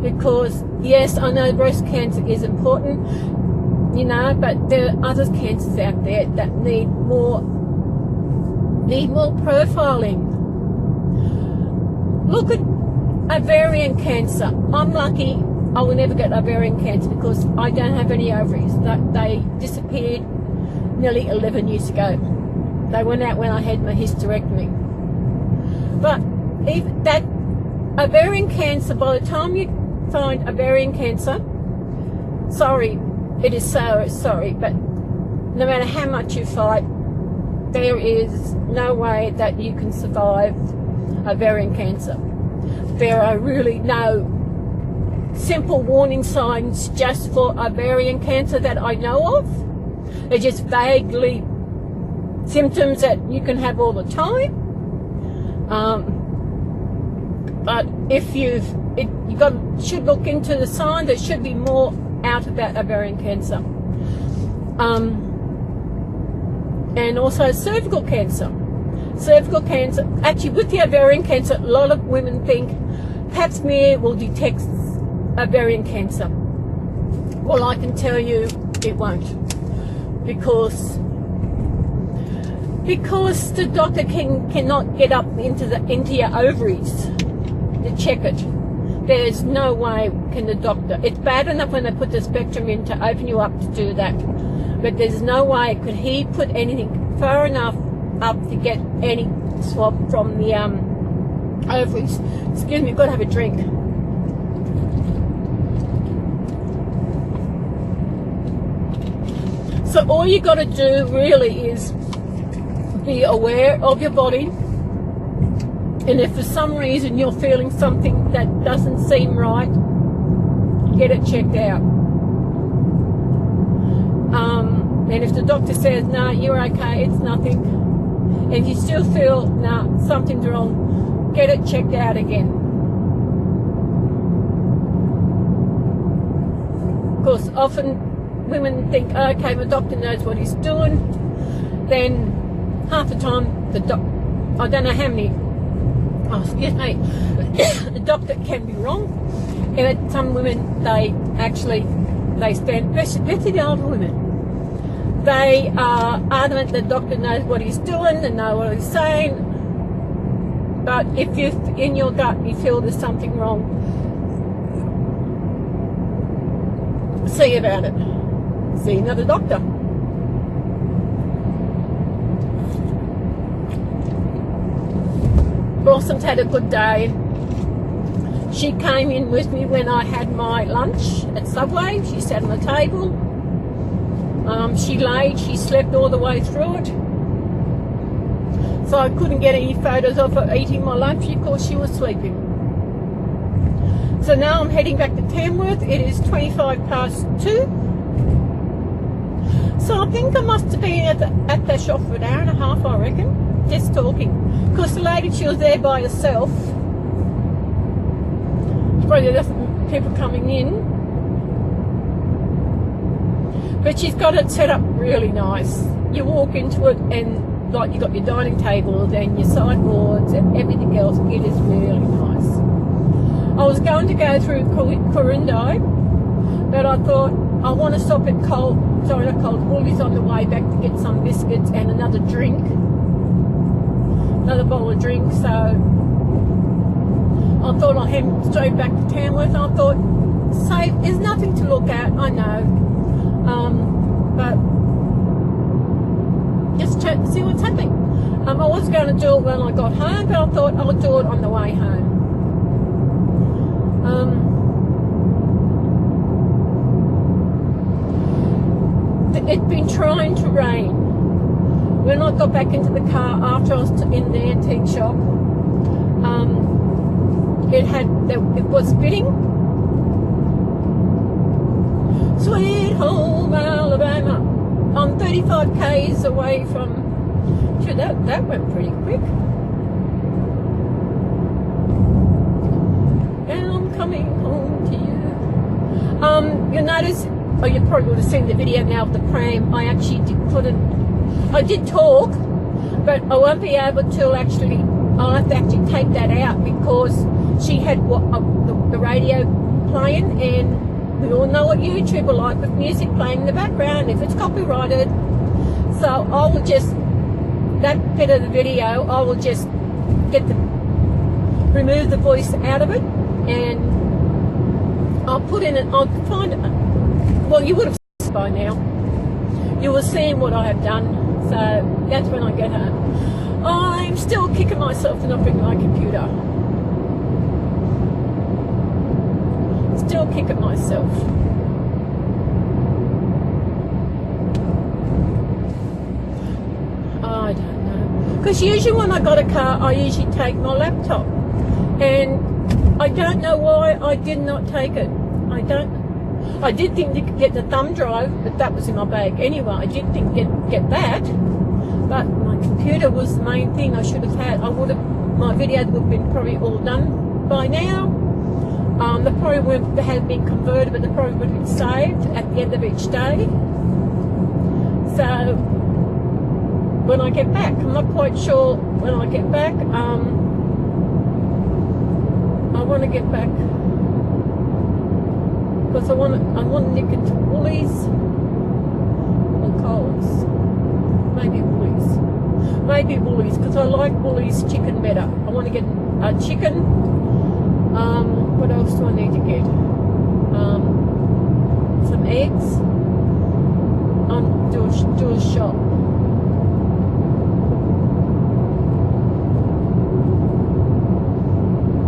Because, yes, I know breast cancer is important, you know, but there are other cancers out there that need more profiling. Look at ovarian cancer. I'm lucky I will never get ovarian cancer because I don't have any ovaries. They disappeared nearly 11 years ago. They went out when I had my hysterectomy. But if that ovarian cancer, by the time you find ovarian cancer, sorry, it is so sorry, but no matter how much you fight, there is no way that you can survive ovarian cancer. There are really no simple warning signs just for ovarian cancer that I know of. They're just vaguely symptoms that you can have all the time. But if you should look into the signs, there should be more out about ovarian cancer. And also cervical cancer. Cervical cancer, actually with the ovarian cancer, a lot of women think pap smear will detect ovarian cancer. Well, I can tell you it won't, because the doctor cannot get up into your ovaries to check it. There's no way can the doctor. It's bad enough when they put the spectrum in to open you up to do that, but there's no way could he put anything far enough up to get any swab from the ovaries. Excuse me, I've got to have a drink. So all you got to do really is be aware of your body, and if for some reason you're feeling something that doesn't seem right, get it checked out. And if the doctor says, no, you're okay, it's nothing, and if you still feel, no, something's wrong, get it checked out again. Of course, often women think, okay, my doctor knows what he's doing. Then half the time, I don't know how many, excuse me, the doctor can be wrong. And some women, they stand, especially the older women, they are adamant the doctor knows what he's doing and know what he's saying. But if you in your gut you feel there's something wrong, see about it. See another doctor. Blossom's had a good day. She came in with me when I had my lunch at Subway. She sat on the table. She slept all the way through it. So I couldn't get any photos of her eating my lunch because she was sleeping. So now I'm heading back to Tamworth. It is 2:25. So I think I must have been at the shop for an hour and a half, I reckon, just talking. Because the lady, she was there by herself. Probably just people coming in. But she's got it set up really nice. You walk into it and like you got your dining table and your sideboards and everything else. It is really nice. I was going to go through Corindai, but I thought I want to stop at Woolies on the way back to get some biscuits and another drink, another bowl of drink. So I thought I'd head straight back to Tamworth. I thought, safe, there's nothing to look at, I know, but just check to see what's happening. I was going to do it when I got home, but I thought I'll do it on the way home. It's been trying to rain. When I got back into the car after I was in the antique shop, it was spitting. Sweet home Alabama. I'm 35 k's away from. Sure, that went pretty quick. And I'm coming home to you. You'll notice. Oh, you probably would have seen the video now of the pram. I actually I did talk, but I won't be able to actually. I'll have to actually take that out because she had the radio playing, and we all know what YouTube are like with music playing in the background if it's copyrighted. So I will just, that bit of the video, I will just remove the voice out of it, and I'll put in I'll find it. Well, you would have seen this by now. You will see what I have done. So that's when I get home. I'm still kicking myself for not bringing my computer. Still kicking myself. I don't know. Because usually when I got a car, I usually take my laptop. And I don't know why I did not take it. I did think to get the thumb drive, but that was in my bag anyway. I did think get that, but my computer was the main thing I should have had. My videos would have been probably all done by now. They probably wouldn't have been converted, but they probably would have been saved at the end of each day. So when I get back, I'm not quite sure when I get back. I want to get back. Because I want to nick into Woolies or Coles. Maybe Woolies, because I like Woolies chicken better. I want to get a chicken. What else do I need to get? Some eggs. Do a shop.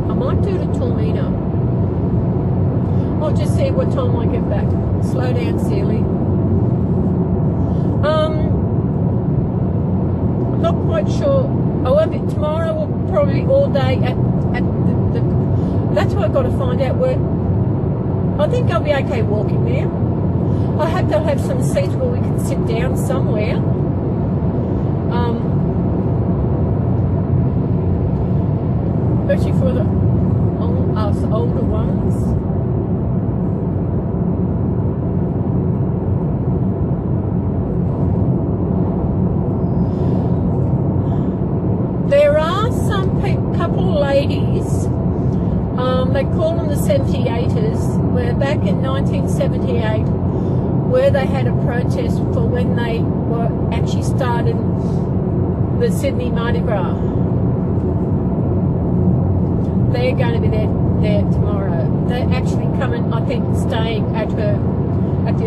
I might do the Tormina. I'll just see what time I get back. Slow down, Celie. I'm not quite sure. I won't be tomorrow. Will probably all day at the. That's what I've got to find out where. I think I'll be okay walking there. I hope they'll have some seats where we can sit down somewhere. Especially for us older ones. There are some couple of ladies, they call them the 78ers, where back in 1978, where they had a protest for when they were actually starting the Sydney Mardi Gras. They're going to be there tomorrow. They're actually coming, I think, staying at the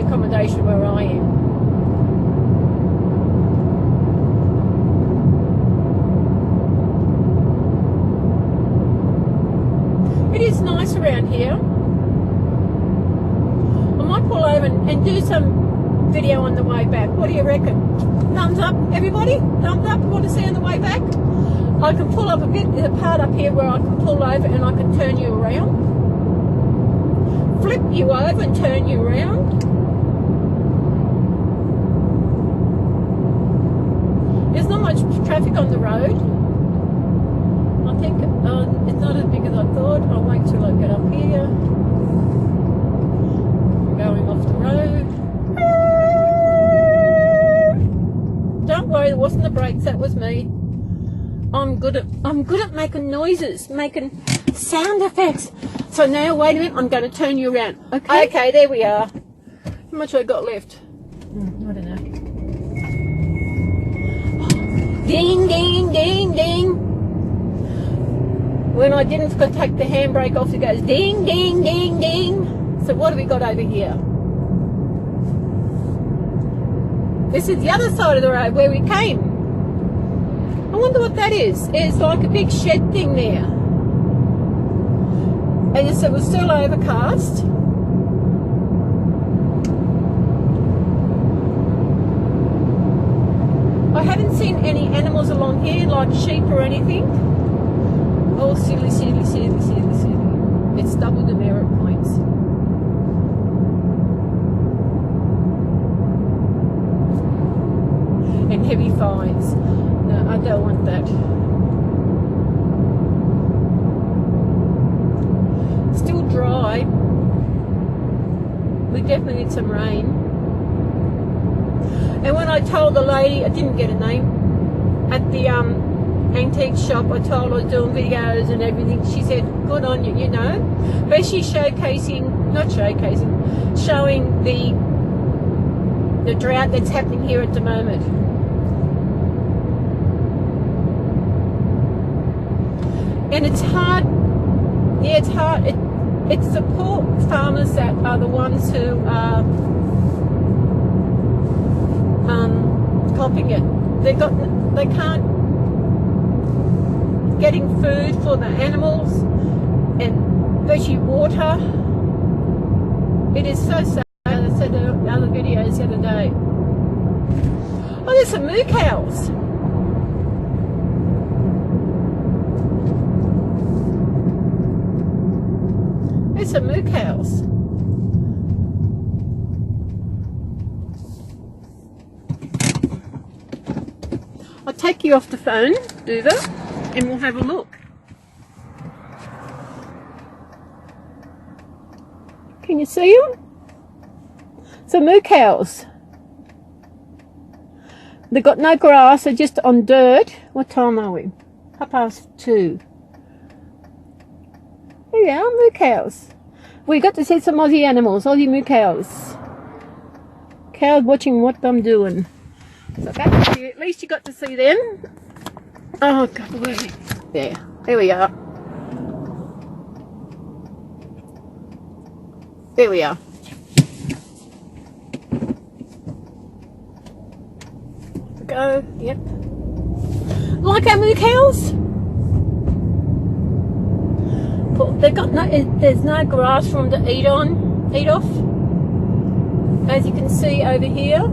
accommodation where I am. It is nice around here. I might pull over and do some video on the way back. What do you reckon? Thumbs up, everybody? Thumbs up, want to see on the way back? I can pull up a bit, there's a part up here where I can pull over and I can turn you around. Flip you over and turn you around. There's not much traffic on the road. I think it's not as big as I thought. I'll wait till I get up here. I'm going off the road. brakes. That was me. I'm good at making noises, making sound effects. So now, wait a minute, I'm going to turn you around. Okay? Okay, there we are. How much I got left? I don't know. Ding, ding, ding, ding. When I didn't take the handbrake off, it goes ding, ding, ding, ding. So what have we got over here? This is the other side of the road where we came. I wonder what that is. It's like a big shed thing there. And it was still overcast. I haven't seen any animals along here, like sheep or anything. Oh, silly, silly, silly, silly, silly. It's double demerit points. And heavy fines. No, I don't want that. Still dry. We definitely need some rain. And when I told the lady, I didn't get a name, at the antique shop, I told her I was doing videos and everything. She said, good on you, you know. But she's showing the drought that's happening here at the moment. And it's hard. Yeah, it's hard. It's the poor farmers that are the ones who are copying it. They can't getting food for the animals and especially water. It is so sad. I said in other videos the other day. Oh, there's some moo cows. There's some moo cows. I'll take you off the phone, Duva, and we'll have a look. Can you see them? Some moo cows. They've got no grass, they're just on dirt. What time are we? 2:30. There you are, moo cows. We got to see some Aussie animals, Aussie moo cows. Cows watching what I'm doing. So back to you. At least you got to see them. Oh God, where are we? There we are. There we are. Go. Yep. Like our moo cows. But they got no. There's no grass for them to eat off. As you can see over here,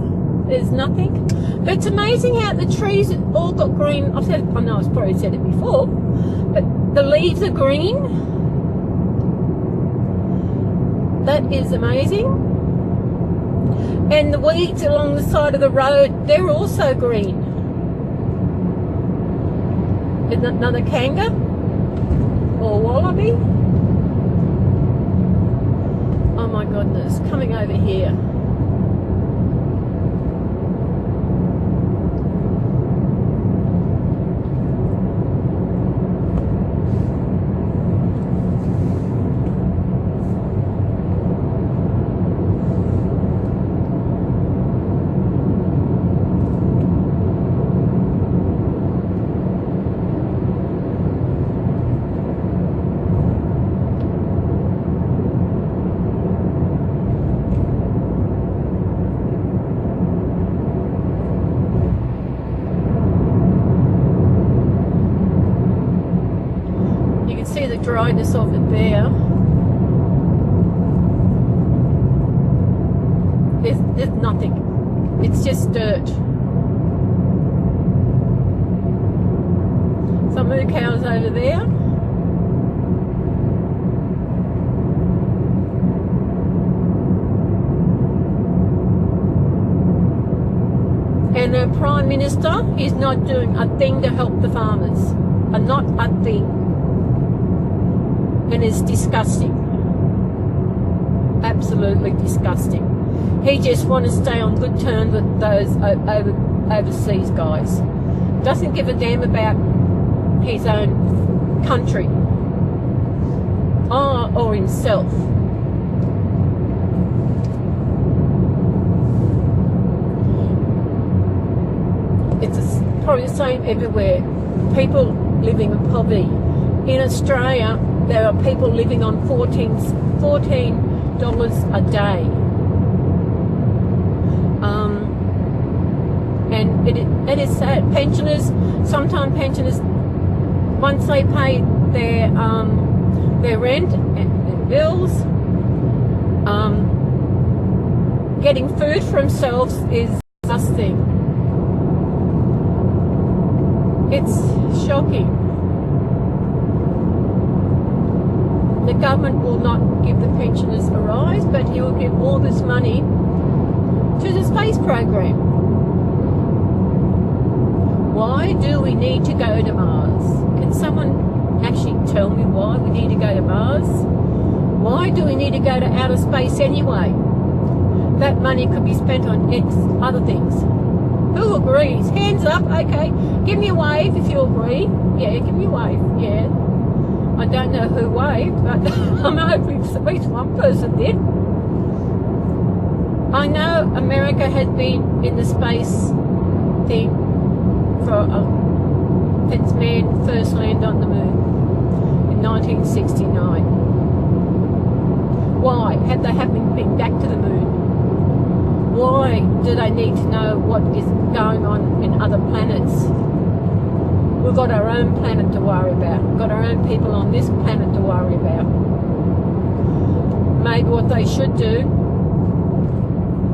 there's nothing. But it's amazing how the trees all got green. I know I've probably said it before, but the leaves are green. That is amazing. And the weeds along the side of the road, they're also green. Isn't that another kanga or wallaby? Oh my goodness, coming over here. See the dryness of it there. There's nothing. It's just dirt. Some moo cows over there. And the Prime Minister is not doing a thing to help the farmers. Not a thing. And it's disgusting. Absolutely disgusting. He just wants to stay on good terms with those overseas guys. doesn't give a damn about his own country or himself. It's probably the same everywhere. People living in poverty. In Australia, there are people living on $14 a day. And it is sad. Pensioners, sometimes pensioners, once they pay their rent and their bills, getting food for themselves is disgusting. It's shocking. The government will not give the pensioners a rise, but he will give all this money to the space program. Why do we need to go to Mars? Can someone actually tell me why we need to go to Mars? Why do we need to go to outer space anyway? That money could be spent on other things. Who agrees? Hands up. Okay. Give me a wave if you agree. Yeah, give me a wave. Yeah. I don't know who waved, but I'm hoping at least one person did. I know America has been in the space thing since man first landed on the moon in 1969. Why? Have they haven't been back to the moon? Why do they need to know what is going on in other planets? We've got our own planet to worry about. We've got our own people on this planet to worry about. Maybe what they should do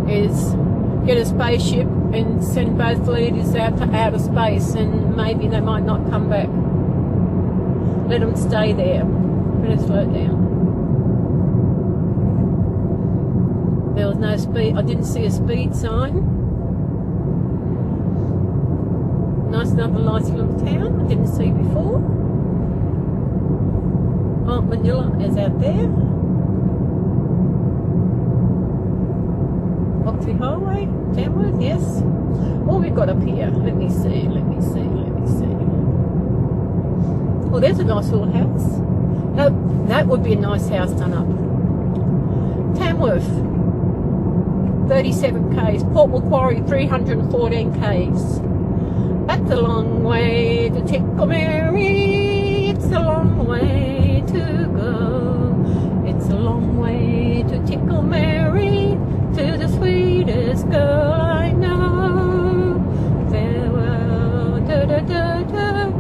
is get a spaceship and send both leaders out to outer space, and maybe they might not come back. Let them stay there. Better slow it down. There was no speed. I didn't see a speed sign. Another nice little town I didn't see before. Oh, Manila is out there. Oxley Highway, Tamworth, yes. What we've got up here? Let me see. Oh, there's a nice little house. That would be a nice house done up. Tamworth, 37 k's. Port Macquarie, 314 k's. That's a long way to Ticklemary. It's a long way to go. It's a long way to Ticklemary, to the sweetest girl I know. Farewell, da da da da.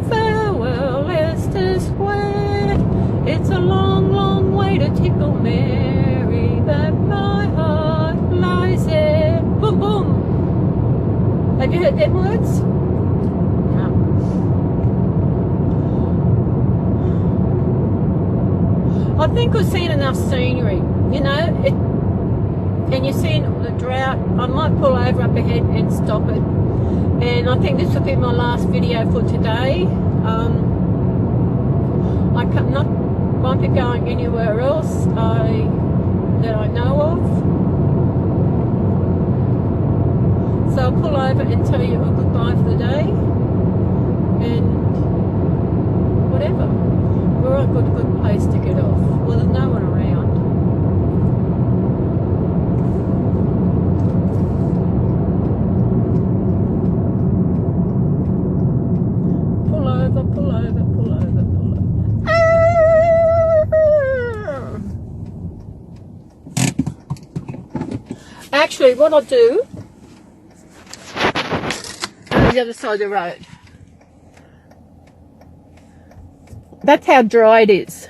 Farewell, Leicester Square. It's a long, long way to Ticklemary, but my heart lies there. Boom, boom. Have you heard them words? No. I think we've seen enough scenery, you know, and you've seen the drought. I might pull over up ahead and stop it. And I think this will be my last video for today. Won't be going anywhere else that I know of. So I'll pull over and tell you a goodbye for the day, and whatever. We're a good place to get off. Well, there's no one around. Pull over. Actually, what I'll do, the other side of the road. That's how dry it is.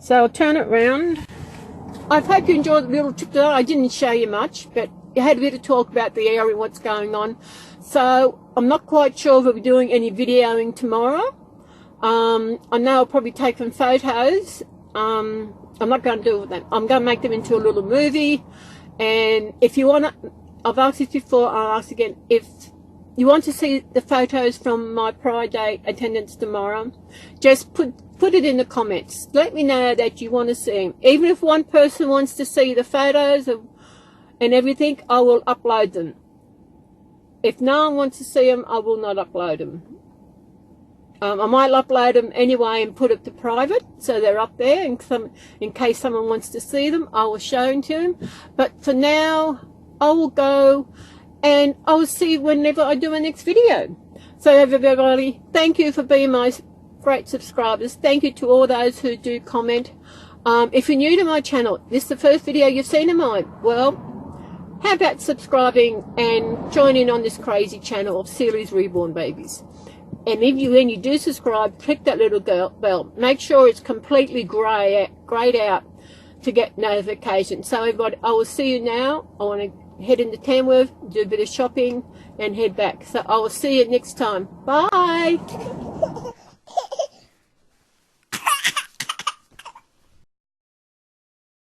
So I'll turn it round. I hope you enjoyed the little trip today. I didn't show you much, but I had a bit of talk about the area, what's going on. So I'm not quite sure if we'll be doing any videoing tomorrow. I know I'll probably take some photos. I'm not going to do them. I'm going to make them into a little movie. And if you want to, I've asked this before, I'll ask again, if you want to see the photos from my Pride Day attendance tomorrow, just put put it in the comments. Let me know that you want to see them. Even if one person wants to see the photos and everything, I will upload them. If no one wants to see them, I will not upload them. I might upload them anyway and put it to private, so they're up there, and in case someone wants to see them, I will show them to them. But for now, I will go, and I will see you whenever I do a next video. So everybody, thank you for being my great subscribers. Thank you to all those who do comment. If you're new to my channel, this is the first video you've seen of mine, well, how about subscribing and joining on this crazy channel of CelysRebornBabies? And when you do subscribe, click that little bell. Make sure it's completely grayed out to get notifications. So everybody, I will see you now. I want to head into Tamworth, do a bit of shopping, and head back. So I will see you next time. Bye.